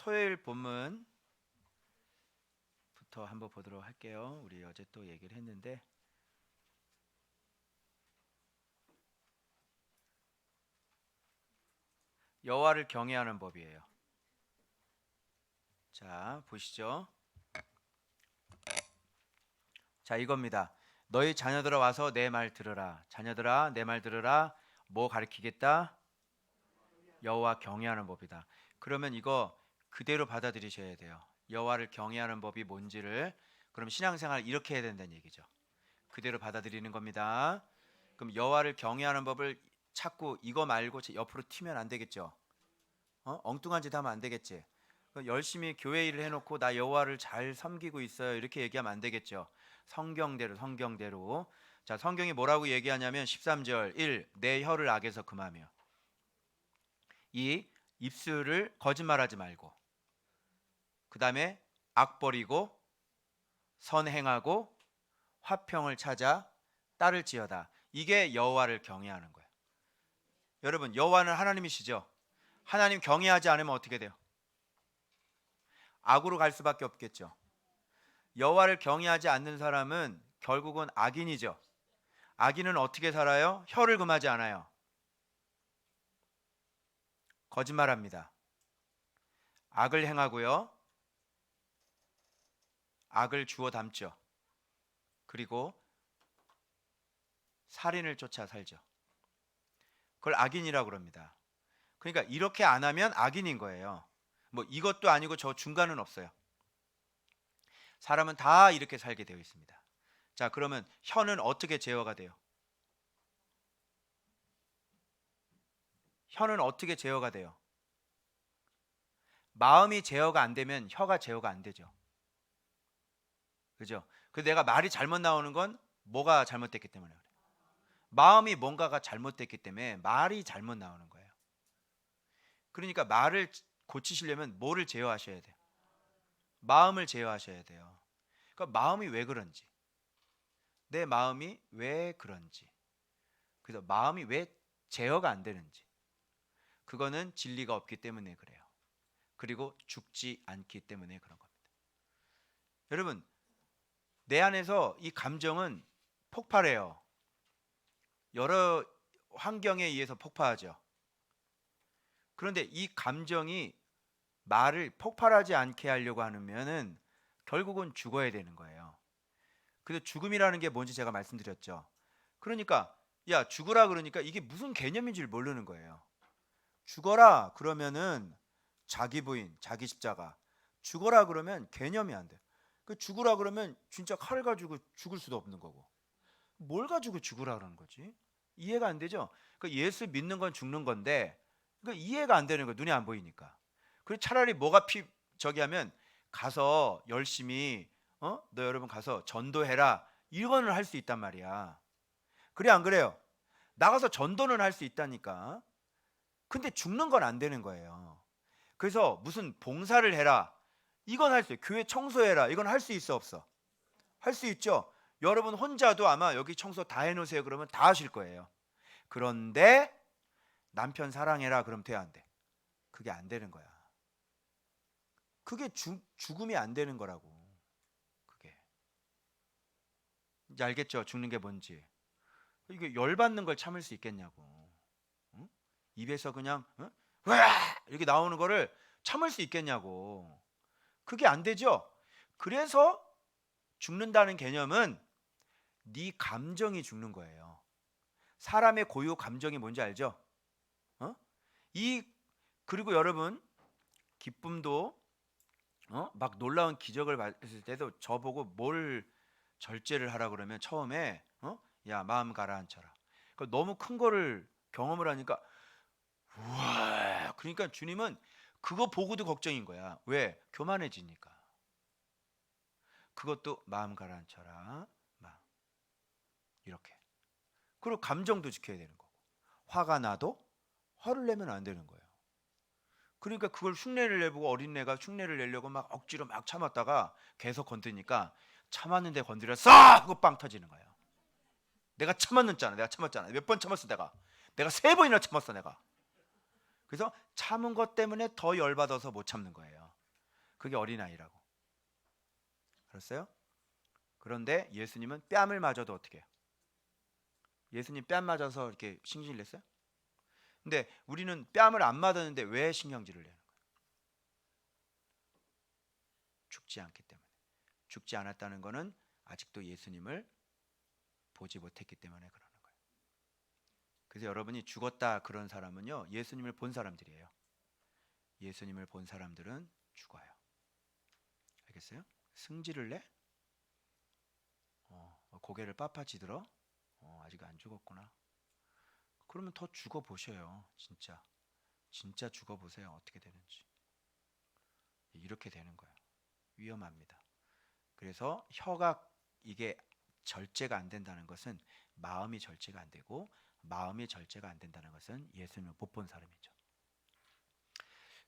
토요일 본문부터 한번 보도록 할게요. 우리 어제 또 얘기를 했는데 여호와를 경외하는 법이에요. 자, 보시죠. 자, 이겁니다. 너희 자녀들아 와서 내 말 들으라. 자녀들아 내 말 들으라. 뭐 가르치겠다? 여호와 경외하는 법이다. 그러면 이거 그대로 받아들이셔야 돼요. 여호와를 경외하는 법이 뭔지를. 그럼 신앙생활 이렇게 해야 된다는 얘기죠. 그대로 받아들이는 겁니다. 그럼 여호와를 경외하는 법을 찾고 이거 말고 옆으로 튀면 안 되겠죠. 엉뚱한 짓 하면 안 되겠지. 열심히 교회 일을 해놓고 나 여호와를 잘 섬기고 있어요 이렇게 얘기하면 안 되겠죠. 성경대로. 자, 성경이 뭐라고 얘기하냐면 13절 1. 내 혀를 악에서 금하며. 2. 입술을 거짓말하지 말고. 그 다음에 악 버리고 선행하고 화평을 찾아 따를지어다. 이게 여호와를 경외하는 거예요. 여러분, 여호와는 하나님이시죠. 하나님 경외하지 않으면 어떻게 돼요? 악으로 갈 수밖에 없겠죠. 여호와를 경외하지 않는 사람은 결국은 악인이죠. 악인은 어떻게 살아요? 혀를 금하지 않아요. 거짓말합니다. 악을 행하고요. 악을 주워 담죠. 그리고 살인을 쫓아 살죠. 그걸 악인이라고 그럽니다. 그러니까 이렇게 안 하면 악인인 거예요. 뭐 이것도 아니고 저 중간은 없어요. 사람은 다 이렇게 살게 되어 있습니다. 자, 그러면 혀는 어떻게 제어가 돼요? 혀는 어떻게 제어가 돼요? 마음이 제어가 안 되면 혀가 제어가 안 되죠. 그죠? 그 내가 말이 잘못 나오는 건 뭐가 잘못됐기 때문에 그래요. 마음이 뭔가가 잘못됐기 때문에 말이 잘못 나오는 거예요. 그러니까 말을 고치시려면 뭐를 제어하셔야 돼요? 마음을 제어하셔야 돼요. 그러니까 마음이 왜 그런지, 내 마음이 왜 그런지, 그래서 마음이 왜 제어가 안 되는지, 그거는 진리가 없기 때문에 그래요. 그리고 죽지 않기 때문에 그런 겁니다. 여러분, 내 안에서 이 감정은 폭발해요. 여러 환경에 의해서 폭발하죠. 그런데 이 감정이 말을 폭발하지 않게 하려고 하면은 결국은 죽어야 되는 거예요. 그래서 죽음이라는 게 뭔지 제가 말씀드렸죠. 그러니까 야, 죽으라 그러니까 이게 무슨 개념인지를 모르는 거예요. 죽어라 그러면은 자기 부인, 자기 십자가. 죽어라 그러면 개념이 안 돼. 그 죽으라 그러면 진짜 칼 가지고 죽을 수도 없는 거고. 뭘 가지고 죽으라 그러는 거지? 이해가 안 되죠? 그 예수 믿는 건 죽는 건데 그 이해가 안 되는 거예요. 눈에 안 보이니까. 그래서 차라리 뭐가 저기 하면 가서 열심히 너 여러분 가서 전도해라. 이거는 할 수 있단 말이야. 그래 안 그래요? 나가서 전도는 할 수 있다니까. 근데 죽는 건 안 되는 거예요. 그래서 무슨 봉사를 해라. 이건 할 수 있어요. 교회 청소해라. 이건 할 수 있어 없어? 할 수 있죠. 여러분 혼자도 아마 여기 청소 다 해놓으세요 그러면 다 하실 거예요. 그런데 남편 사랑해라 그럼 돼 안 돼? 그게 안 되는 거야. 그게 죽음이 안 되는 거라고. 그게 이제 알겠죠? 죽는 게 뭔지. 이게 열받는 걸 참을 수 있겠냐고. 응? 입에서 그냥 와 이렇게 나오는 거를 참을 수 있겠냐고. 그게 안 되죠. 그래서 죽는다는 개념은 네 감정이 죽는 거예요. 사람의 고유 감정이 뭔지 알죠? 이 그리고 여러분 기쁨도 막 놀라운 기적을 봤을 때도 저보고 뭘 절제를 하라 그러면 처음에 야 마음 가라앉혀라. 그러니까 너무 큰 거를 경험을 하니까 우와. 그러니까 주님은 그거 보고도 걱정인 거야. 왜? 교만해지니까. 그것도 마음 가라앉혀라. 막 이렇게. 그리고 감정도 지켜야 되는 거고. 화가 나도 화를 내면 안 되는 거예요. 그러니까 그걸 흉내를 내보고 어린애가 흉내를 내려고 막 억지로 막 참았다가 계속 건드니까 참았는데 건드렸어 하고 빵 터지는 거예요. 내가 참았잖아. 내가 참았잖아. 몇 번 참았어 내가. 내가 3번이나 참았어 내가. 그래서 참은 것 때문에 더 열받아서 못 참는 거예요. 그게 어린아이라고. 알았어요? 그런데 예수님은 뺨을 맞아도 어떻게 해요? 예수님 뺨 맞아서 이렇게 신경질 냈어요? 근데 우리는 뺨을 안 맞았는데 왜 신경질을 내는 거예요? 죽지 않기 때문에. 죽지 않았다는 것은 아직도 예수님을 보지 못했기 때문에 그러는 거예요. 그래서 여러분이 죽었다 그런 사람은요, 예수님을 본 사람들이에요. 예수님을 본 사람들은 죽어요. 알겠어요? 승질을 내? 고개를 빳빳이 들어? 아직 안 죽었구나. 그러면 더 죽어 보셔요. 진짜 죽어 보세요. 어떻게 되는지. 이렇게 되는 거예요. 위험합니다. 그래서 혀가 이게 절제가 안 된다는 것은 마음이 절제가 안 되고, 마음이 절제가 안 된다는 것은 예수님을 못 본 사람이죠.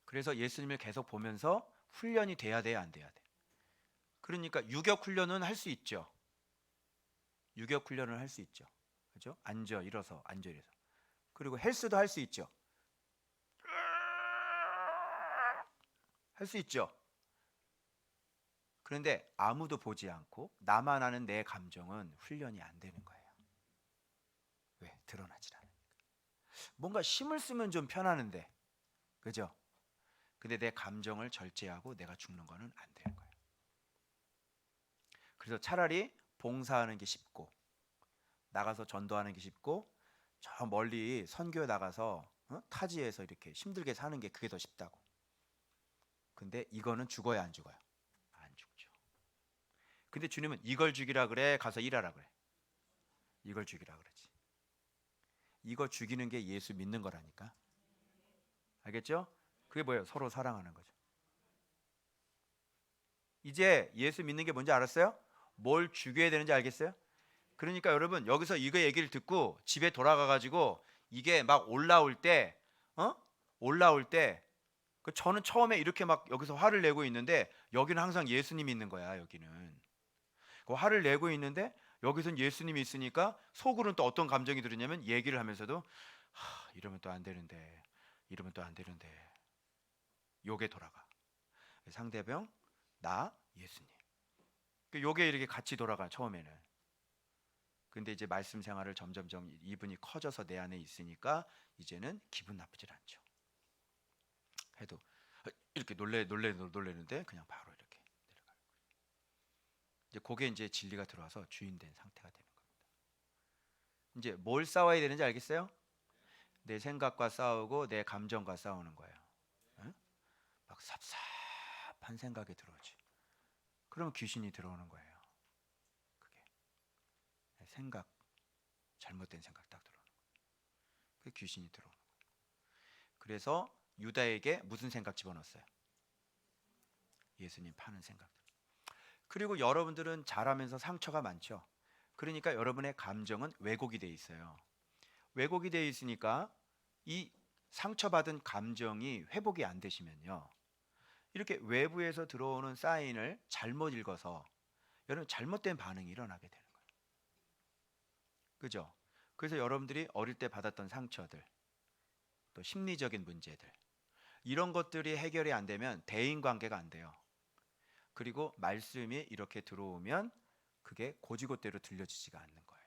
그래서 예수님을 계속 보면서 훈련이 돼야 돼, 안 돼야 돼? 그러니까 유격 훈련은 할 수 있죠. 유격 훈련을 할 수 있죠. 그죠? 앉아 일어서 앉아 일어서. 그리고 헬스도 할 수 있죠. 할 수 있죠. 그런데 아무도 보지 않고 나만 아는 내 감정은 훈련이 안 되는 거예요. 왜? 드러나질 않으니까. 뭔가 힘을 쓰면 좀 편하는데, 그죠? 근데 내 감정을 절제하고 내가 죽는 거는 안 되는 거예요. 그래서 차라리 봉사하는 게 쉽고, 나가서 전도하는 게 쉽고, 저 멀리 선교 나가서 타지에서 이렇게 힘들게 사는 게 그게 더 쉽다고. 근데 이거는 죽어야 안 죽어요? 안 죽죠. 근데 주님은 이걸 죽이라 그래, 가서 일하라 그래. 이걸 죽이라 그러지. 이거 죽이는 게 예수 믿는 거라니까. 알겠죠? 그게 뭐예요? 서로 사랑하는 거죠. 이제 예수 믿는 게 뭔지 알았어요? 뭘 죽여야 되는지 알겠어요? 그러니까 여러분 여기서 이거 얘기를 듣고 집에 돌아가 가지고 이게 막 올라올 때, 올라올 때, 저는 처음에 이렇게 막 여기서 화를 내고 있는데 여기는 항상 예수님이 있는 거야. 여기는 그 화를 내고 있는데 여기선 예수님이 있으니까 속으로는 또 어떤 감정이 들었냐면 얘기를 하면서도 이러면 또 안 되는데, 이러면 또 안 되는데, 요게 돌아가. 상대방, 나, 예수님. 요게 이렇게 같이 돌아가 처음에는. 근데 이제 말씀 생활을 점점점 이분이 커져서 내 안에 있으니까 이제는 기분 나쁘질 않죠. 해도 이렇게 놀래는데 그냥 바로 이렇게 내려가요. 이제 그게 이제 진리가 들어와서 주인된 상태가 되는 겁니다. 이제 뭘 싸워야 되는지 알겠어요? 내 생각과 싸우고 내 감정과 싸우는 거예요. 응? 막 삽삽한 생각이 들어오지. 그러면 귀신이 들어오는 거예요. 그게 생각, 잘못된 생각 딱 들어오는 거예요. 그 귀신이 들어오는 거예요. 그래서 유다에게 무슨 생각 집어넣었어요? 예수님 파는 생각들. 그리고 여러분들은 잘하면서 상처가 많죠. 그러니까 여러분의 감정은 왜곡이 돼 있어요. 왜곡이 돼 있으니까 이 상처받은 감정이 회복이 안 되시면요, 이렇게 외부에서 들어오는 사인을 잘못 읽어서 여러분 잘못된 반응이 일어나게 되는 거예요. 그죠? 그래서 여러분들이 어릴 때 받았던 상처들, 또 심리적인 문제들, 이런 것들이 해결이 안 되면 대인 관계가 안 돼요. 그리고 말씀이 이렇게 들어오면 그게 고지고대로 들려지지가 않는 거예요.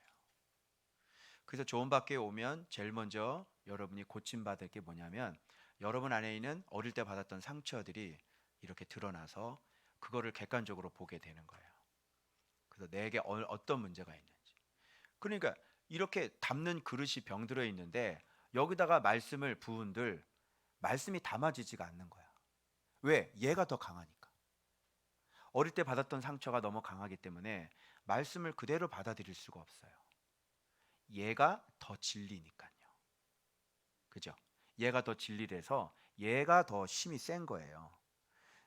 그래서 조언받게 오면 제일 먼저 여러분이 고침받을 게 뭐냐면 여러분 안에 있는 어릴 때 받았던 상처들이 이렇게 드러나서 그거를 객관적으로 보게 되는 거예요. 그래서 내게 어떤 문제가 있는지. 그러니까 이렇게 담는 그릇이 병들어 있는데 여기다가 말씀을 부은들 말씀이 담아지지가 않는 거야. 왜? 얘가 더 강하니까. 어릴 때 받았던 상처가 너무 강하기 때문에 말씀을 그대로 받아들일 수가 없어요. 얘가 더 진리니까요. 그죠? 얘가 더 진리라서 얘가 더 힘이 센 거예요.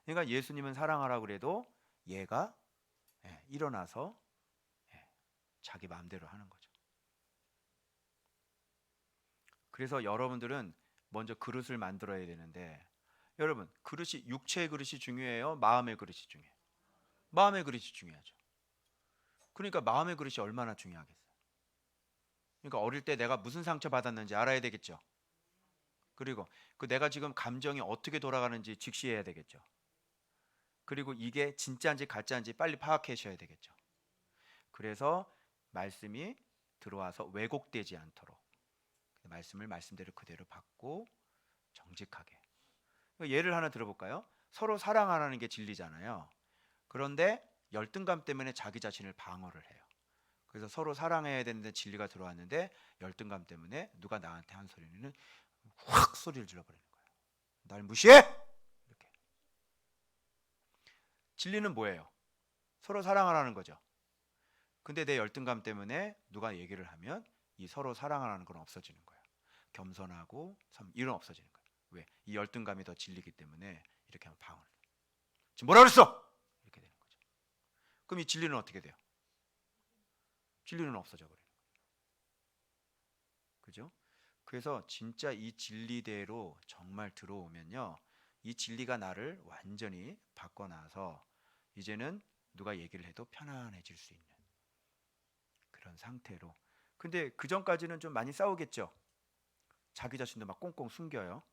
그러니까 예수님은 사랑하라고 그래도 얘가 일어나서 자기 마음대로 하는 거죠. 그래서 여러분들은 먼저 그릇을 만들어야 되는데, 여러분 그릇이 육체의 그릇이 중요해요? 마음의 그릇이 중요해요? 마음의 그릇이 중요하죠. 그러니까 마음의 그릇이 얼마나 중요하겠어요. 그러니까 어릴 때 내가 무슨 상처 받았는지 알아야 되겠죠. 그리고 그 내가 지금 감정이 어떻게 돌아가는지 직시해야 되겠죠. 그리고 이게 진짜인지 가짜인지 빨리 파악하셔야 되겠죠. 그래서 말씀이 들어와서 왜곡되지 않도록 말씀을 말씀대로 그대로 받고 정직하게. 예를 하나 들어볼까요? 서로 사랑하라는 게 진리잖아요. 그런데 열등감 때문에 자기 자신을 방어를 해요. 그래서 서로 사랑해야 되는데 진리가 들어왔는데 열등감 때문에 누가 나한테 한 소리는 확 소리를 질러버리는 거예요. 날 무시해! 이렇게. 진리는 뭐예요? 서로 사랑하라는 거죠. 근데 내 열등감 때문에 누가 얘기를 하면 이 서로 사랑하라는 건 없어지는 거예요. 겸손하고 이런 없어지는 거예요. 왜? 이 열등감이 더 진리기 때문에 이렇게 하면 방어를. 지금 뭐라 그랬어? 이렇게 되는 거죠. 그럼 이 진리는 어떻게 돼요? 진리는 없어져 버려요. 그죠? 그래서 진짜 이 진리대로 정말 들어오면요, 이 진리가 나를 완전히 바꿔놔서 이제는 누가 얘기를 해도 편안해질 수 있는 그런 상태로. 근데 그 전까지는 좀 많이 싸우겠죠. 자기 자신도 막 꽁꽁 숨겨요.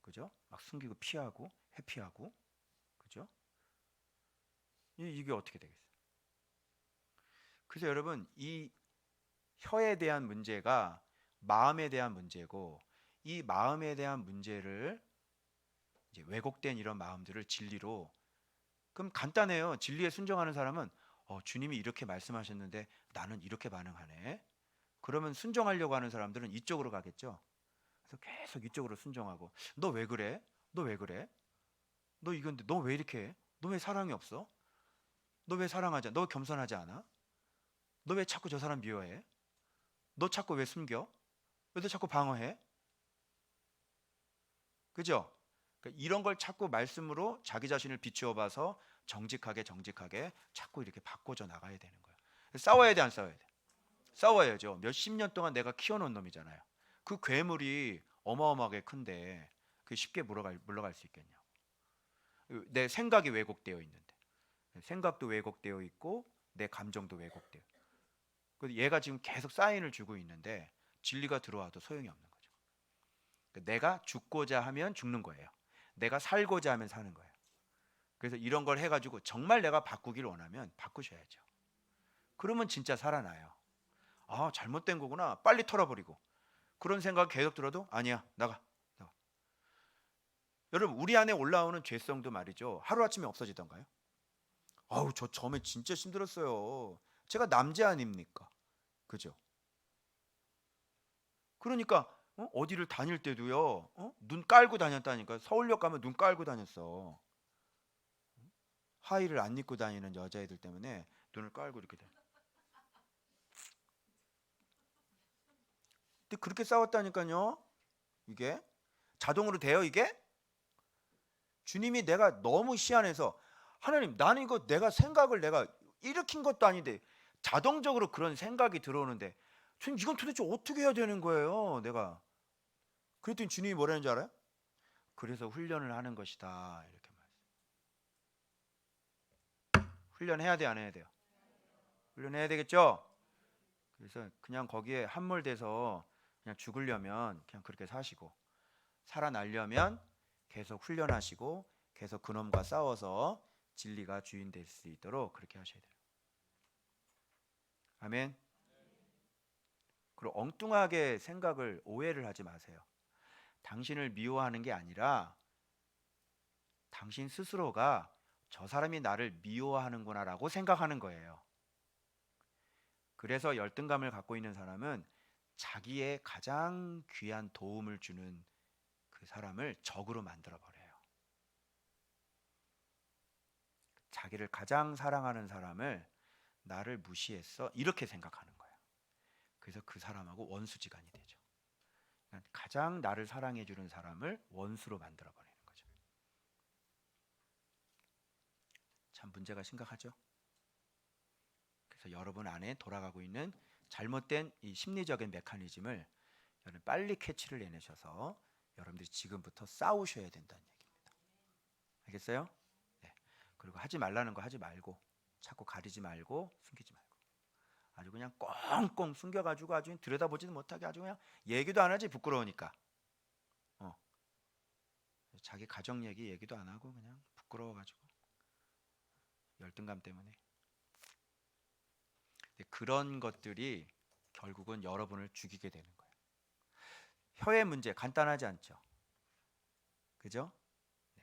그죠? 막 숨기고 피하고 회피하고. 그죠? 이게 어떻게 되겠어요? 그래서 여러분, 이 혀에 대한 문제가 마음에 대한 문제고, 이 마음에 대한 문제를 이제 왜곡된 이런 마음들을 진리로, 그럼 간단해요. 진리에 순종하는 사람은 주님이 이렇게 말씀하셨는데 나는 이렇게 반응하네. 그러면 순종하려고 하는 사람들은 이쪽으로 가겠죠. 그래서 계속 이쪽으로 순종하고, 너 왜 그래? 너 왜 그래? 너 이건데 너 왜 이렇게 해? 너 왜 사랑이 없어? 너 왜 사랑하지? 너 겸손하지 않아? 너 왜 자꾸 저 사람 미워해? 너 자꾸 왜 숨겨? 왜 너 자꾸 방어해? 그죠? 그러니까 이런 걸 자꾸 말씀으로 자기 자신을 비추어 봐서 정직하게 자꾸 이렇게 바꿔져 나가야 되는 거예요. 싸워야 돼, 안 싸워야 돼? 싸워야죠. 몇십 년 동안 내가 키워놓은 놈이잖아요. 그 괴물이 어마어마하게 큰데 그 쉽게 물러갈 수 있겠냐고. 내 생각이 왜곡되어 있는데, 생각도 왜곡되어 있고 내 감정도 왜곡되어. 그래서 얘가 지금 계속 사인을 주고 있는데 진리가 들어와도 소용이 없는 거죠. 내가 죽고자 하면 죽는 거예요. 내가 살고자 하면 사는 거예요. 그래서 이런 걸 해가지고 정말 내가 바꾸길 원하면 바꾸셔야죠. 그러면 진짜 살아나요. 아, 잘못된 거구나. 빨리 털어버리고. 그런 생각 계속 들어도 아니야, 나가. 여러분, 우리 안에 올라오는 죄성도 말이죠, 하루아침에 없어지던가요? 아우, 저 처음에 진짜 힘들었어요. 제가 남자 아닙니까? 그죠? 그러니까 어디를 다닐 때도요, 눈 깔고 다녔다니까. 서울역 가면 눈 깔고 다녔어. 하의를 안 입고 다니는 여자애들 때문에 눈을 깔고 이렇게 다녀. 근데 그렇게 싸웠다니까요. 이게 자동으로 돼요, 이게? 주님이 내가 너무 시안해서, 하나님, 나는 이거 내가 일으킨 것도 아닌데 자동적으로 그런 생각이 들어오는데 주님, 이건 도대체 어떻게 해야 되는 거예요, 내가? 그랬더니 주님이 뭐라는 줄 알아요? 그래서 훈련을 하는 것이다, 이렇게 말해요. 훈련해야 돼, 안 해야 돼요? 훈련해야 되겠죠? 그래서 그냥 거기에 함몰돼서 그냥 죽으려면 그냥 그렇게 사시고, 살아나려면 계속 훈련하시고 계속 그놈과 싸워서 진리가 주인 될 수 있도록 그렇게 하셔야 돼요. 아멘. 그리고 엉뚱하게 생각을, 오해를 하지 마세요. 당신을 미워하는 게 아니라 당신 스스로가 저 사람이 나를 미워하는구나라고 생각하는 거예요. 그래서 열등감을 갖고 있는 사람은 자기의 가장 귀한 도움을 주는 그 사람을 적으로 만들어 버려요. 자기를 가장 사랑하는 사람을 나를 무시했어, 이렇게 생각하는 거예요. 그래서 그 사람하고 원수지간이 되죠. 가장 나를 사랑해 주는 사람을 원수로 만들어 버리는 거죠. 참 문제가 심각하죠. 그래서 여러분 안에 돌아가고 있는 잘못된 이 심리적인 메커니즘을 여러분 빨리 캐치를 해내셔서 여러분들이 지금부터 싸우셔야 된다는 얘기입니다. 알겠어요? 네. 그리고 하지 말라는 거 하지 말고, 자꾸 가리지 말고 숨기지 말고, 아주 그냥 꽁꽁 숨겨가지고 아주 들여다보지도 못하게 아주 그냥 얘기도 안 하지, 부끄러우니까. 자기 가정 얘기도 안 하고 그냥 부끄러워가지고 열등감 때문에. 그런 것들이 결국은 여러분을 죽이게 되는 거예요. 혀의 문제 간단하지 않죠? 그죠? 네.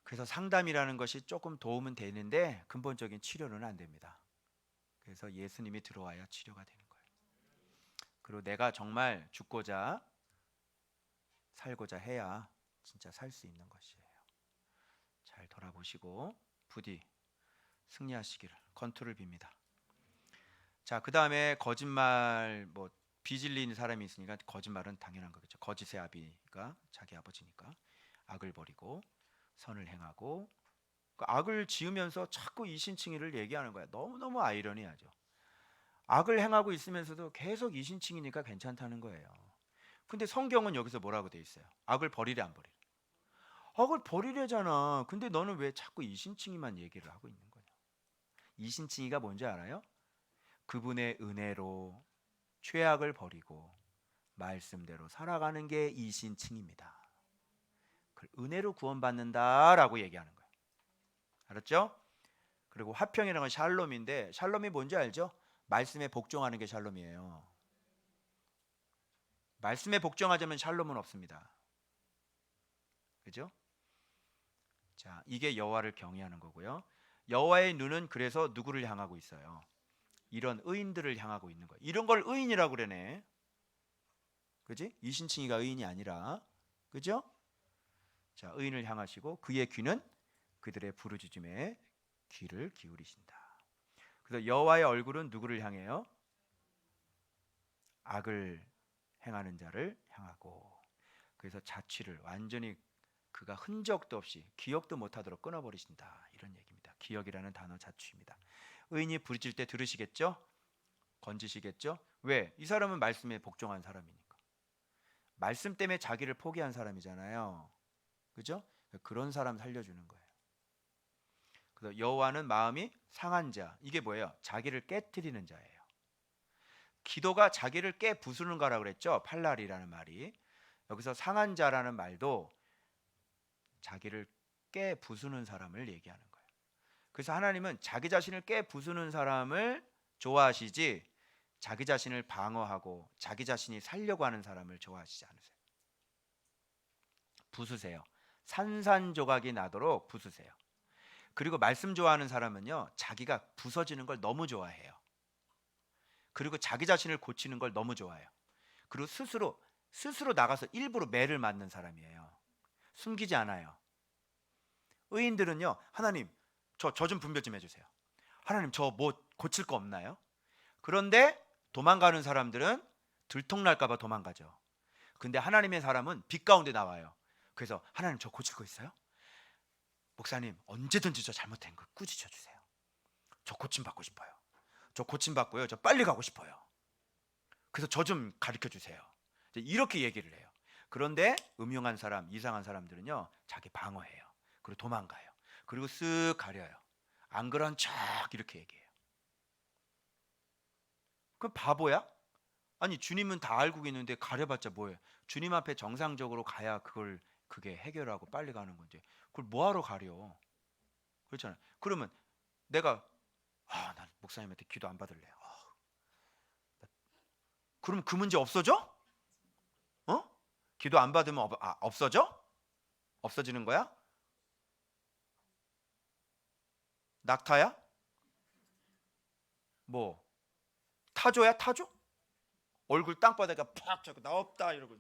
그래서 상담이라는 것이 조금 도움은 되는데 근본적인 치료는 안 됩니다. 그래서 예수님이 들어와야 치료가 되는 거예요. 그리고 내가 정말 죽고자 살고자 해야 진짜 살 수 있는 것이에요. 잘 돌아보시고 부디 승리하시기를 건투를 빕니다. 자, 그 다음에 거짓말 비질리는 사람이 있으니까 거짓말은 당연한 거겠죠. 거짓의 아비가 자기 아버지니까 악을 버리고 선을 행하고 그 악을 지으면서 자꾸 이신칭의를 얘기하는 거야. 너무너무 아이러니하죠. 악을 행하고 있으면서도 계속 이신칭이니까 괜찮다는 거예요. 근데 성경은 여기서 뭐라고 돼 있어요? 악을 버리래 안 버리래? 악을 버리래잖아. 근데 너는 왜 자꾸 이신칭의만 얘기를 하고 있는 거냐? 이신칭의가 뭔지 알아요? 그분의 은혜로 죄악을 버리고 말씀대로 살아가는 게 이신칭입니다. 은혜로 구원받는다라고 얘기하는 거예요. 알았죠? 그리고 화평이라는 건 샬롬인데 샬롬이 뭔지 알죠? 말씀에 복종하는 게 샬롬이에요. 말씀에 복종하자면 샬롬은 없습니다. 그죠? 자, 이게 여호와를 경외하는 거고요. 여호와의 눈은 그래서 누구를 향하고 있어요? 이런 의인들을 향하고 있는 거예요. 이런 걸 의인이라고 그러네. 그지? 이신칭이가 의인이 아니라. 그죠? 자, 의인을 향하시고 그의 귀는 그들의 부르짖음에 귀를 기울이신다. 그래서 여호와의 얼굴은 누구를 향해요? 악을 행하는 자를 향하고. 그래서 자취를 완전히 그가 흔적도 없이 기억도 못하도록 끊어버리신다. 이런 얘기입니다. 기억이라는 단어 자취입니다. 의인이 부르짖을 때 들으시겠죠? 건지시겠죠? 왜? 이 사람은 말씀에 복종한 사람이니까. 말씀 때문에 자기를 포기한 사람이잖아요. 그죠? 그런 사람 살려주는 거예요. 그래서 여호와는 마음이 상한 자. 이게 뭐예요? 자기를 깨트리는 자예요. 기도가 자기를 깨 부수는 거라 그랬죠? 팔랄이라는 말이. 여기서 상한 자라는 말도 자기를 깨 부수는 사람을 얘기하는 거예요. 그래서 하나님은 자기 자신을 깨 부수는 사람을 좋아하시지 자기 자신을 방어하고 자기 자신이 살려고 하는 사람을 좋아하시지 않으세요. 부수세요. 산산조각이 나도록 부수세요. 그리고 말씀 좋아하는 사람은요, 자기가 부서지는 걸 너무 좋아해요. 그리고 자기 자신을 고치는 걸 너무 좋아해요. 그리고 스스로 나가서 일부러 매를 맞는 사람이에요. 숨기지 않아요. 의인들은요, 하나님 저 좀 분별 좀 해주세요. 하나님 저 뭐 고칠 거 없나요? 그런데 도망가는 사람들은 들통날까 봐 도망가죠. 근데 하나님의 사람은 빛 가운데 나와요. 그래서 하나님 저 고칠 거 있어요? 목사님 언제든지 저 잘못된 거 꾸짖어 주세요. 저 고침 받고 싶어요. 저 고침 받고요. 저 빨리 가고 싶어요. 그래서 저 좀 가르쳐 주세요. 이렇게 얘기를 해요. 그런데 음흉한 사람, 이상한 사람들은요, 자기 방어해요. 그리고 도망가요. 그리고 쓱 가려요. 안 그런 척 이렇게 얘기해요. 그럼 바보야? 아니 주님은 다 알고 있는데 가려봤자 뭐예요? 주님 앞에 정상적으로 가야 그게 해결하고 빨리 가는 건데 그걸 뭐하러 가려? 그렇잖아요. 그러면 내가 난 목사님한테 기도 안 받을래. 그럼 그 문제 없어져? 어? 기도 안 받으면 없어져? 없어지는 거야? 낙타야? 뭐 타조야 타조? 얼굴 땅바닥에 팍 잡고 나 없다 이러고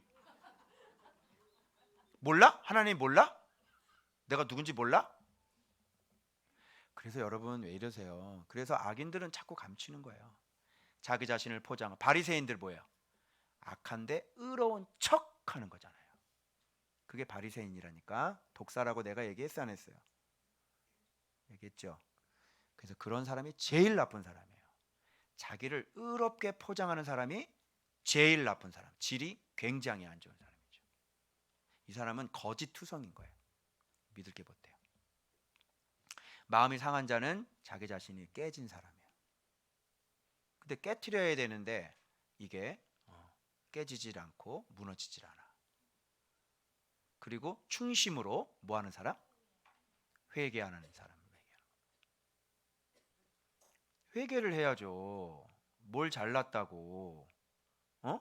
몰라? 하나님 몰라? 내가 누군지 몰라? 그래서 여러분 왜 이러세요? 그래서 악인들은 자꾸 감추는 거예요. 자기 자신을 포장. 바리새인들 뭐예요? 악한데 의로운 척하는 거잖아요. 그게 바리새인이라니까. 독사라고 내가 얘기했어 안 했어요? 얘기했죠. 그래서 그런 사람이 제일 나쁜 사람이에요. 자기를 의롭게 포장하는 사람이 제일 나쁜 사람. 질이 굉장히 안 좋은 사람이죠. 이 사람은 거짓 투성인 거예요. 믿을 게 못돼요. 마음이 상한 자는 자기 자신이 깨진 사람이에요. 근데 깨트려야 되는데 이게 깨지질 않고 무너지질 않아. 그리고 충심으로 뭐 하는 사람? 회개 안 하는 사람. 회개를 해야죠. 뭘 잘났다고? 어?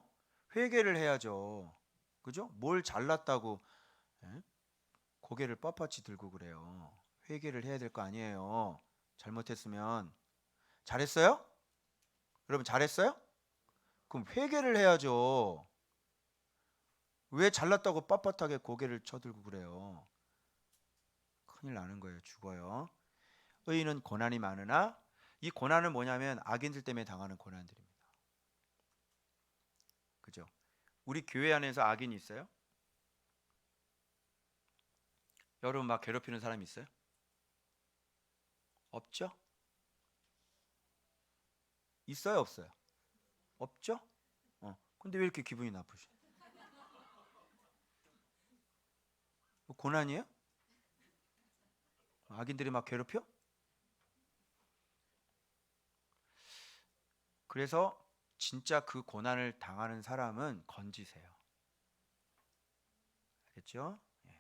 회개를 해야죠. 그죠? 뭘 잘났다고 예? 고개를 빳빳이 들고 그래요. 회개를 해야 될 거 아니에요. 잘못했으면. 잘했어요? 여러분 잘했어요? 그럼 회개를 해야죠. 왜 잘났다고 빳빳하게 고개를 쳐들고 그래요? 큰일 나는 거예요. 죽어요. 의인은 고난이 많으나 이 고난은 뭐냐면 악인들 때문에 당하는 고난들입니다. 그죠? 우리 교회 안에서 악인이 있어요? 여러분 막 괴롭히는 사람 있어요? 없죠? 있어요, 없어요? 없죠? 근데 왜 이렇게 기분이 나쁘시? 고난이에요? 악인들이 막 괴롭혀? 그래서 진짜 그 고난을 당하는 사람은 건지세요. 알겠죠? 예.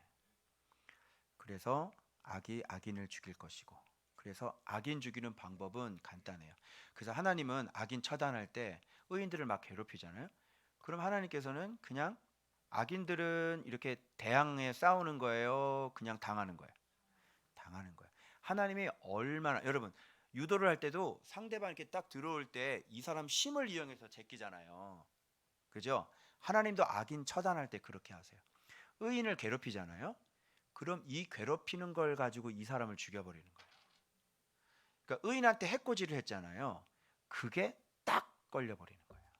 그래서 악이 악인을 죽일 것이고, 그래서 악인 죽이는 방법은 간단해요. 그래서 하나님은 악인 처단할 때 의인들을 막 괴롭히잖아요. 그럼 하나님께서는 그냥 악인들은 이렇게 대항해 싸우는 거예요? 그냥 당하는 거예요? 당하는 거예요. 하나님이 얼마나 여러분 유도를 할 때도 상대방 이렇게 딱 들어올 때 이 사람 힘을 이용해서 제끼잖아요. 그죠? 하나님도 악인 처단할 때 그렇게 하세요. 의인을 괴롭히잖아요. 그럼 이 괴롭히는 걸 가지고 이 사람을 죽여버리는 거예요. 그러니까 의인한테 해코지를 했잖아요. 그게 딱 걸려버리는 거예요.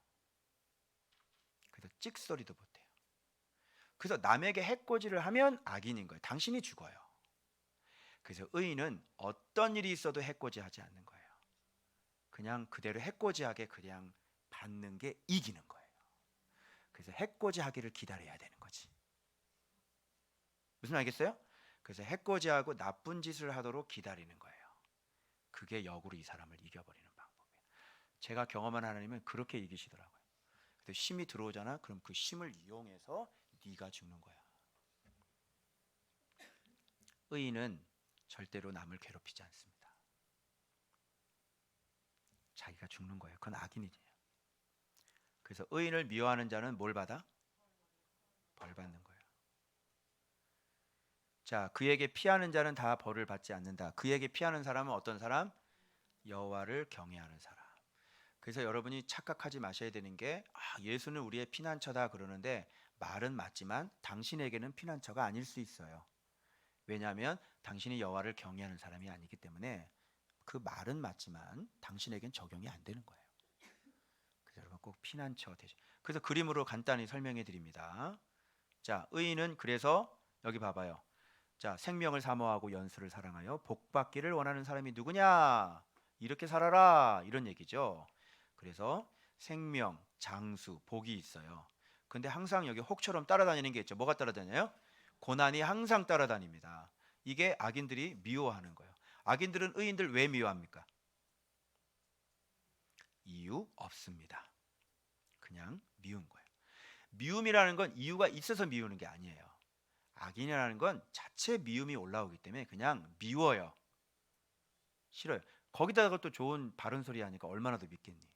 그래서 찍소리도 못해요. 그래서 남에게 해코지를 하면 악인인 거예요. 당신이 죽어요. 그래서 의인은 어떤 일이 있어도 해코지하지 않는 거예요. 그냥 그대로 해코지하게 그냥 받는 게 이기는 거예요. 그래서 해코지하기를 기다려야 되는 거지. 무슨 알겠어요? 그래서 해코지하고 나쁜 짓을 하도록 기다리는 거예요. 그게 역으로 이 사람을 이겨버리는 방법이에요. 제가 경험한 하나님은 그렇게 이기시더라고요. 그래서 힘이 들어오잖아. 그럼 그 힘을 이용해서 네가 죽는 거야. 의인은 절대로 남을 괴롭히지 않습니다. 자기가 죽는 거예요. 그건 악인이지. 그래서 의인을 미워하는 자는 뭘 받아? 벌 받는 거예요. 자, 그에게 피하는 자는 다 벌을 받지 않는다. 그에게 피하는 사람은 어떤 사람? 여호와를 경외하는 사람. 그래서 여러분이 착각하지 마셔야 되는 게 예수는 우리의 피난처다 그러는데 말은 맞지만 당신에게는 피난처가 아닐 수 있어요. 왜냐하면 당신이 여호와를 경외하는 사람이 아니기 때문에 그 말은 맞지만 당신에겐 적용이 안 되는 거예요. 그래서 여러분 꼭 피난처 되죠. 그래서 그림으로 간단히 설명해 드립니다. 자, 의인은 그래서 여기 봐봐요. 자, 생명을 사모하고 연수를 사랑하여 복받기를 원하는 사람이 누구냐? 이렇게 살아라 이런 얘기죠. 그래서 생명, 장수, 복이 있어요. 근데 항상 여기 혹처럼 따라다니는 게 있죠. 뭐가 따라다녀요? 고난이 항상 따라다닙니다. 이게 악인들이 미워하는 거예요. 악인들은 의인들 왜 미워합니까? 이유 없습니다. 그냥 미운 거예요. 미움이라는 건 이유가 있어서 미우는 게 아니에요. 악인이라는 건 자체 미움이 올라오기 때문에 그냥 미워요. 싫어요. 거기다가 또 좋은 바른 소리 하니까 얼마나 더 믿겠니?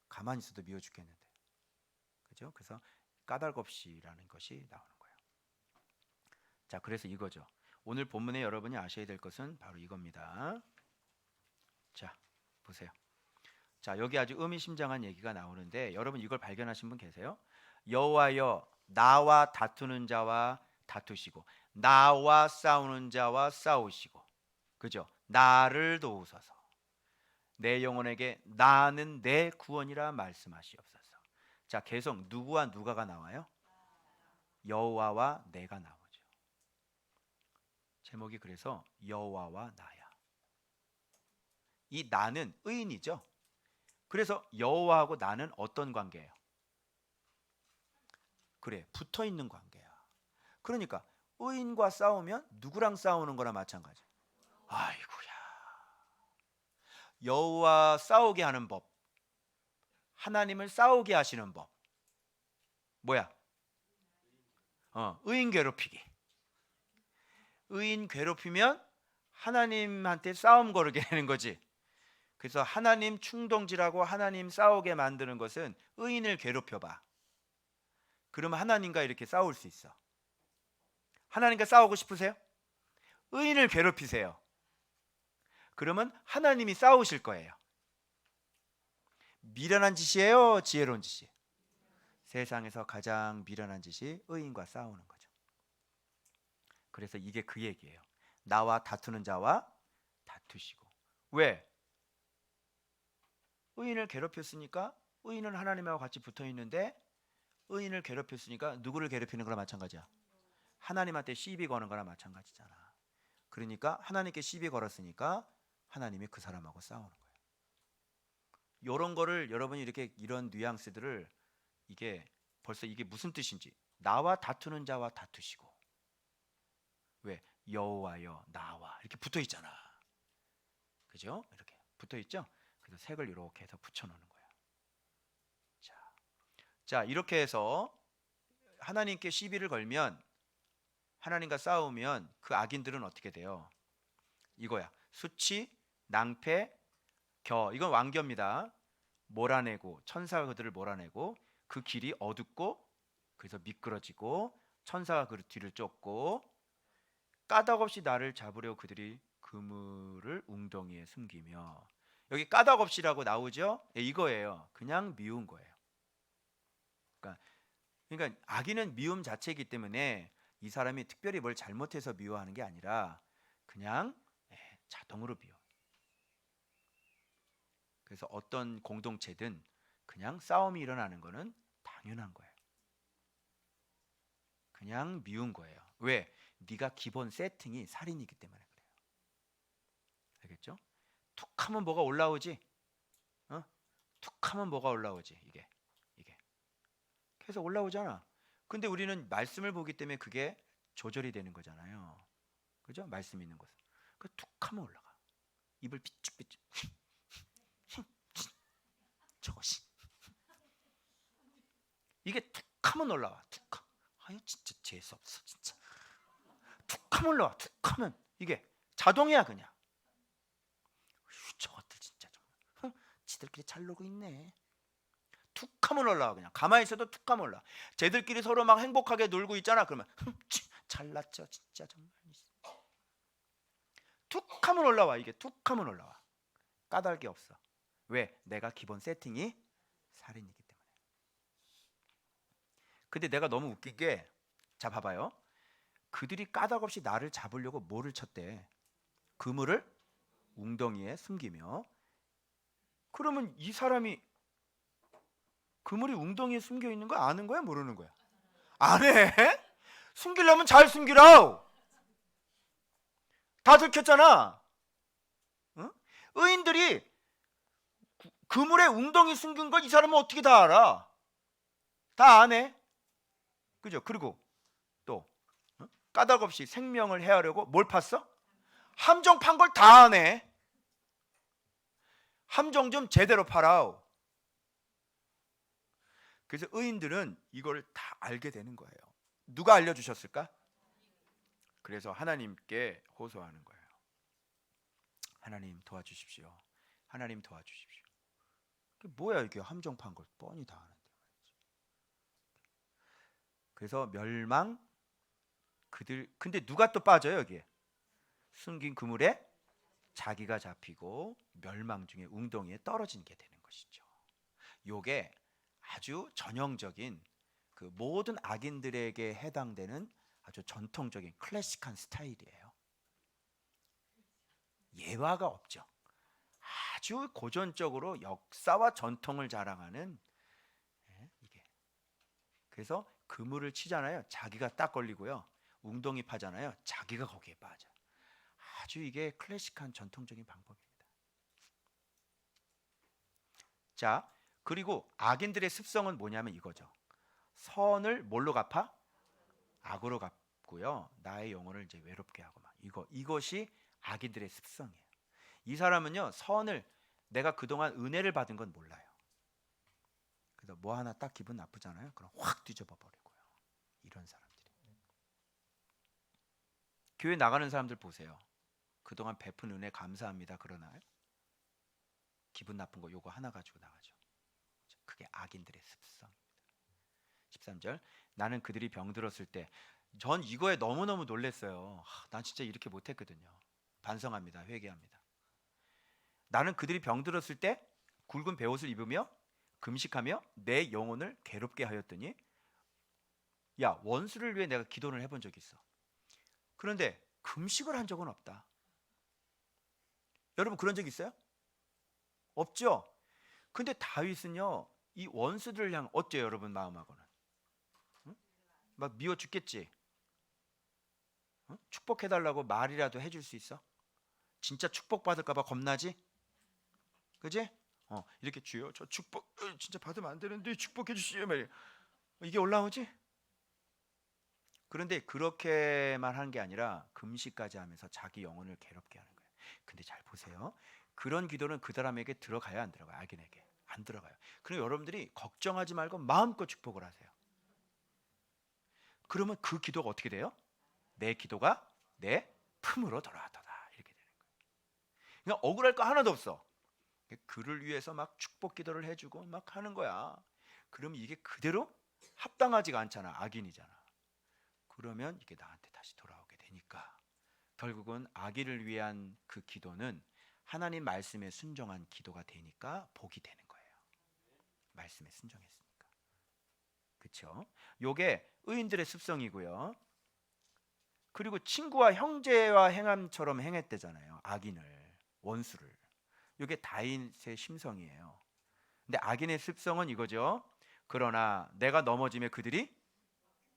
가만히 있어도 미워 죽겠는데. 그죠? 그래서 까닭없이라는 것이 나오는 거예요. 자, 그래서 이거죠. 오늘 본문에 여러분이 아셔야 될 것은 바로 이겁니다. 자, 보세요. 자, 여기 아주 의미심장한 얘기가 나오는데 여러분 이걸 발견하신 분 계세요? 여호와여 나와 다투는 자와 다투시고 나와 싸우는 자와 싸우시고 그죠? 나를 도우소서. 내 영혼에게 나는 내 구원이라 말씀하시옵소서. 자, 계속 누구와 누가가 나와요? 여호와와 내가 나오죠. 제목이 그래서 여호와와 나야. 이 나는 의인이죠. 그래서 여호와하고 나는 어떤 관계예요? 그래, 붙어 있는 관계야. 그러니까 의인과 싸우면 누구랑 싸우는 거나 마찬가지. 아이고야. 여호와 싸우게 하는 법. 하나님을 싸우게 하시는 법. 뭐야? 의인 괴롭히기. 의인 괴롭히면 하나님한테 싸움 걸게 되는 거지. 그래서 하나님 충동질하고 하나님 싸우게 만드는 것은 의인을 괴롭혀봐. 그러면 하나님과 이렇게 싸울 수 있어. 하나님과 싸우고 싶으세요? 의인을 괴롭히세요. 그러면 하나님이 싸우실 거예요. 미련한 짓이에요? 지혜로운 짓이에요? 세상에서 가장 미련한 짓이 의인과 싸우는 거죠. 그래서 이게 그 얘기예요. 나와 다투는 자와 다투시고. 왜? 의인을 괴롭혔으니까 의인은 하나님하고 같이 붙어 있는데, 의인을 괴롭혔으니까 누구를 괴롭히는 거나 마찬가지야. 하나님한테 시비 거는 거나 마찬가지잖아. 그러니까 하나님께 시비 걸었으니까 하나님이 그 사람하고 싸우는 거예요. 이런 거를 여러분이 이렇게 이런 뉘앙스들을, 이게 벌써 이게 무슨 뜻인지, 나와 다투는 자와 다투시고. 왜? 여호와여 나와 이렇게 붙어 있잖아. 그죠? 이렇게 붙어 있죠? 그래서 색을 이렇게 해서 붙여 놓는 거예요. 자, 이렇게 해서 하나님께 시비를 걸면, 하나님과 싸우면 그 악인들은 어떻게 돼요? 이거야. 수치, 낭패, 이건 왕겨입니다. 몰아내고, 천사가 그들을 몰아내고, 그 길이 어둡고 그래서 미끄러지고, 천사가 그 뒤를 쫓고, 까닭없이 나를 잡으려 그들이 그물을 웅덩이에 숨기며. 여기 까닭없이라고 나오죠? 이거예요. 그냥 미운 거예요. 그러니까 악인은 미움 자체이기 때문에 이 사람이 특별히 뭘 잘못해서 미워하는 게 아니라 그냥 자동으로 미워. 그래서 어떤 공동체든 그냥 싸움이 일어나는 거는 당연한 거예요. 그냥 미운 거예요. 왜? 네가 기본 세팅이 살인이기 때문에 그래요. 알겠죠? 툭하면 뭐가 올라오지? 툭하면 뭐가 올라오지? 이게 계속 올라오잖아. 근데 우리는 말씀을 보기 때문에 그게 조절이 되는 거잖아요. 그죠? 말씀 있는 것은. 그 툭하면 올라가. 입을 삐죽삐죽. 저것이. 이게 툭하면 올라와. 툭하. 아유 진짜 재수 없어 진짜. 툭하면 올라와. 툭하면 이게 자동이야 그냥. 저것들 진짜 정말. 지들끼리 잘 놀고 있네. 툭하면 올라와. 그냥 가만히 있어도 툭하면 올라. 쟤들끼리 서로 막 행복하게 놀고 있잖아. 그러면 잘났죠 진짜 정말. 툭하면 올라와. 이게 툭하면 올라와. 까닭이 없어. 왜? 내가 기본 세팅이 살인이기 때문에. 근데 내가 너무 웃긴 게, 자 봐봐요. 그들이 까닭없이 나를 잡으려고 뭐를 쳤대? 그물을 웅덩이에 숨기며. 그러면 이 사람이 그물이 웅덩이에 숨겨 있는 거 아는 거야? 모르는 거야? 안 해? 숨기려면 잘 숨기라. 다 들켰잖아. 응? 의인들이 그물에 웅덩이 숨긴 걸 이 사람은 어떻게 다 알아? 다 안 해. 그죠? 그리고 또 까닭 없이 생명을 해하려고 뭘 팠어? 함정 판 걸 다 안 해. 함정 좀 제대로 팔아. 그래서 의인들은 이걸 다 알게 되는 거예요. 누가 알려주셨을까? 그래서 하나님께 호소하는 거예요. 하나님 도와주십시오. 하나님 도와주십시오. 뭐야 이게 함정 판 걸 뻔히 다 아는데 말이지. 그래서 멸망 그들. 근데 누가 또 빠져요 여기에? 숨긴 그물에 자기가 잡히고 멸망 중에 웅덩이에 떨어지게 되는 것이죠. 요게 아주 전형적인 그 모든 악인들에게 해당되는 아주 전통적인 클래식한 스타일이에요. 예화가 없죠. 아주 고전적으로 역사와 전통을 자랑하는 이게. 그래서 그물을 치잖아요. 자기가 딱 걸리고요. 웅덩이 파잖아요. 자기가 거기에 빠져. 아주 이게 클래식한 전통적인 방법입니다. 자, 그리고 악인들의 습성은 뭐냐면 이거죠. 선을 뭘로 갚아? 악으로 갚고요. 나의 영혼을 이제 외롭게 하고 막 이것이 악인들의 습성이에요. 이 사람은요, 선을, 내가 그동안 은혜를 받은 건 몰라요. 그래서 뭐 하나 딱 기분 나쁘잖아요. 그럼 확 뒤집어 버리고요. 이런 사람들이. 교회 나가는 사람들 보세요. 그동안 베푼 은혜 감사합니다 그러나요? 기분 나쁜 거 요거 하나 가지고 나가죠. 그게 악인들의 습성입니다. 13절 나는 그들이 병들었을 때 전 이거에 너무너무 놀랐어요. 난 진짜 이렇게 못했거든요. 반성합니다. 회개합니다. 나는 그들이 병들었을 때 굵은 베옷을 입으며 금식하며 내 영혼을 괴롭게 하였더니 야 원수를 위해 내가 기도를 해본 적이 있어. 그런데 금식을 한 적은 없다. 여러분 그런 적 있어요? 없죠? 근데 다윗은요 이 원수들을 향 어때요 여러분 마음하고는? 응? 막 미워 죽겠지? 응? 축복해달라고 말이라도 해줄 수 있어? 진짜 축복받을까봐 겁나지? 그지? 이렇게 주여 저 축복 진짜 받으면 안 되는데 축복해 주시오 말이야. 이게 올라오지? 그런데 그렇게만 하는 게 아니라 금식까지 하면서 자기 영혼을 괴롭게 하는 거예요. 근데 잘 보세요. 그런 기도는 그 사람에게 들어가야 안 들어가요? 악인에게 안 들어가요. 그럼 여러분들이 걱정하지 말고 마음껏 축복을 하세요. 그러면 그 기도가 어떻게 돼요? 내 기도가 내 품으로 돌아왔다 이렇게 되는 거예요. 그러니까 억울할 거 하나도 없어. 그를 위해서 막 축복 기도를 해주고 막 하는 거야. 그럼 이게 그대로 합당하지가 않잖아. 악인이잖아. 그러면 이게 나한테 다시 돌아오게 되니까 결국은 악인을 위한 그 기도는 하나님 말씀에 순종한 기도가 되니까 복이 되는 거예요. 말씀에 순종했으니까. 그렇죠? 요게 의인들의 습성이고요. 그리고 친구와 형제와 행함처럼 행했대잖아요. 악인을, 원수를. 요게 다윗의 심성이에요. 근데 악인의 습성은 이거죠. 그러나 내가 넘어짐에 그들이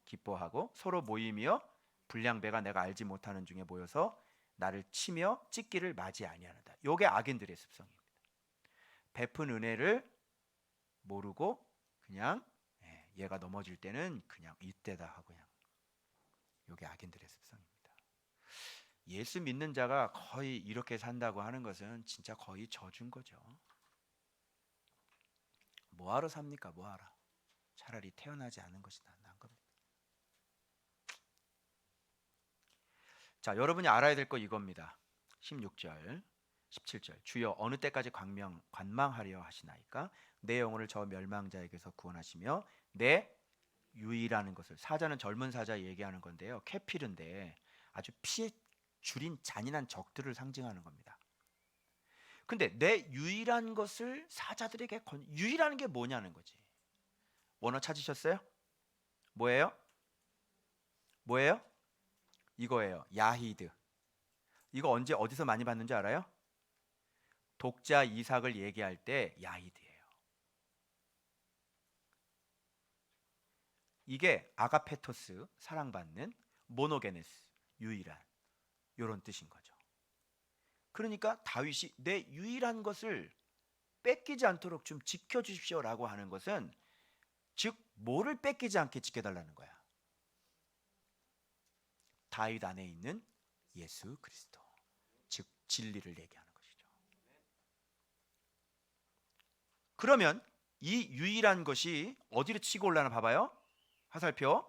기뻐하고 서로 모이며 불량배가 내가 알지 못하는 중에 모여서 나를 치며 찢기를 맞이 아니하는다. 요게 악인들의 습성입니다. 베푼 은혜를 모르고 그냥 얘가 넘어질 때는 그냥 이때다 하고 그냥 요게 악인들의 습성입니다. 예수 믿는 자가 거의 이렇게 산다고 하는 것은 진짜 거의 저주인 거죠. 뭐하러 삽니까? 뭐하러? 차라리 태어나지 않은 것이 나은 겁니다. 자, 여러분이 알아야 될 거 이겁니다. 16절, 17절. 주여 어느 때까지 관망하려 하시나이까? 내 영혼을 저 멸망자에게서 구원하시며 내 유이라는 것을, 사자는 젊은 사자 얘기하는 건데요. 캐필인데 아주 피에 줄인 잔인한 적들을 상징하는 겁니다. 근데 내 유일한 것을 사자들에게 유일한 게 뭐냐는 거지. 원어 찾으셨어요? 뭐예요? 뭐예요? 이거예요. 야히드. 이거 언제 어디서 많이 봤는 줄 알아요? 독자 이삭을 얘기할 때 야히드예요. 이게 아가페토스, 사랑받는, 모노게네스, 유일한 이런 뜻인 거죠. 그러니까 다윗이 내 유일한 것을 뺏기지 않도록 좀 지켜주십시오라고 하는 것은 즉 뭐를 뺏기지 않게 지켜달라는 거야. 다윗 안에 있는 예수 그리스도, 즉 진리를 얘기하는 것이죠. 그러면 이 유일한 것이 어디로 치고 올라나 봐봐요. 화살표.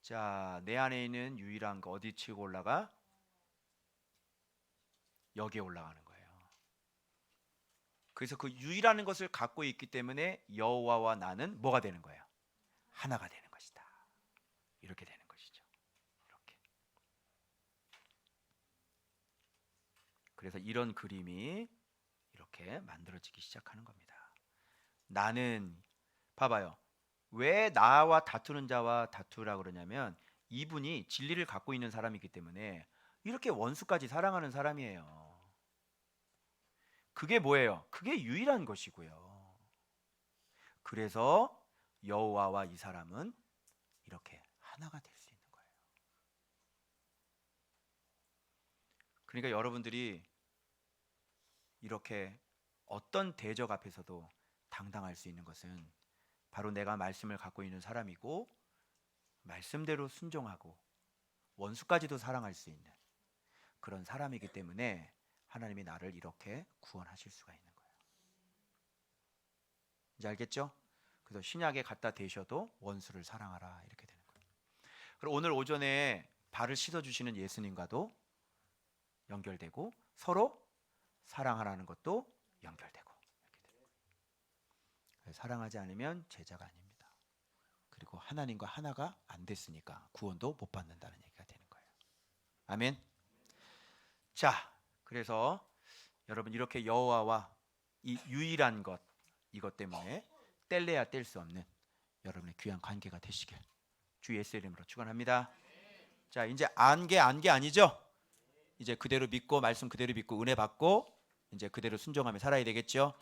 자, 내 안에 있는 유일한 거 어디 치고 올라가? 여기에 올라가는 거예요. 그래서 그 유일한 것을 갖고 있기 때문에 여호와와 나는 뭐가 되는 거예요? 하나가 되는 것이다. 이렇게 되는 것이죠. 이렇게. 그래서 이런 그림이 이렇게 만들어지기 시작하는 겁니다. 나는 봐봐요. 왜 나와 다투는 자와 다투라 그러냐면 이분이 진리를 갖고 있는 사람이기 때문에 이렇게 원수까지 사랑하는 사람이에요. 그게 뭐예요? 그게 유일한 것이고요. 그래서 여호와와 이 사람은 이렇게 하나가 될 수 있는 거예요. 그러니까 여러분들이 이렇게 어떤 대적 앞에서도 당당할 수 있는 것은 바로 내가 말씀을 갖고 있는 사람이고 말씀대로 순종하고 원수까지도 사랑할 수 있는 그런 사람이기 때문에 하나님이 나를 이렇게 구원하실 수가 있는 거예요. 이제 알겠죠? 그래서 신약에 갖다 대셔도 원수를 사랑하라 이렇게 되는 거예요. 그리고 오늘 오전에 발을 씻어 주시는 예수님과도 연결되고 서로 사랑하라는 것도 연결되고 사랑하지 않으면 제자가 아닙니다. 그리고 하나님과 하나가 안 됐으니까 구원도 못 받는다는 얘기가 되는 거예요. 아멘. 자, 그래서 여러분 이렇게 여호와와 이 유일한 것 이것 때문에 뗄래야 뗄 수 없는 여러분의 귀한 관계가 되시길 주 예수의 이름으로 축원합니다. 자, 이제 안개 아니죠? 이제 그대로 믿고 말씀 그대로 믿고 은혜 받고 이제 그대로 순종하며 살아야 되겠죠?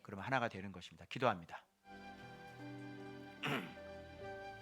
그러면 하나가 되는 것입니다. 기도합니다.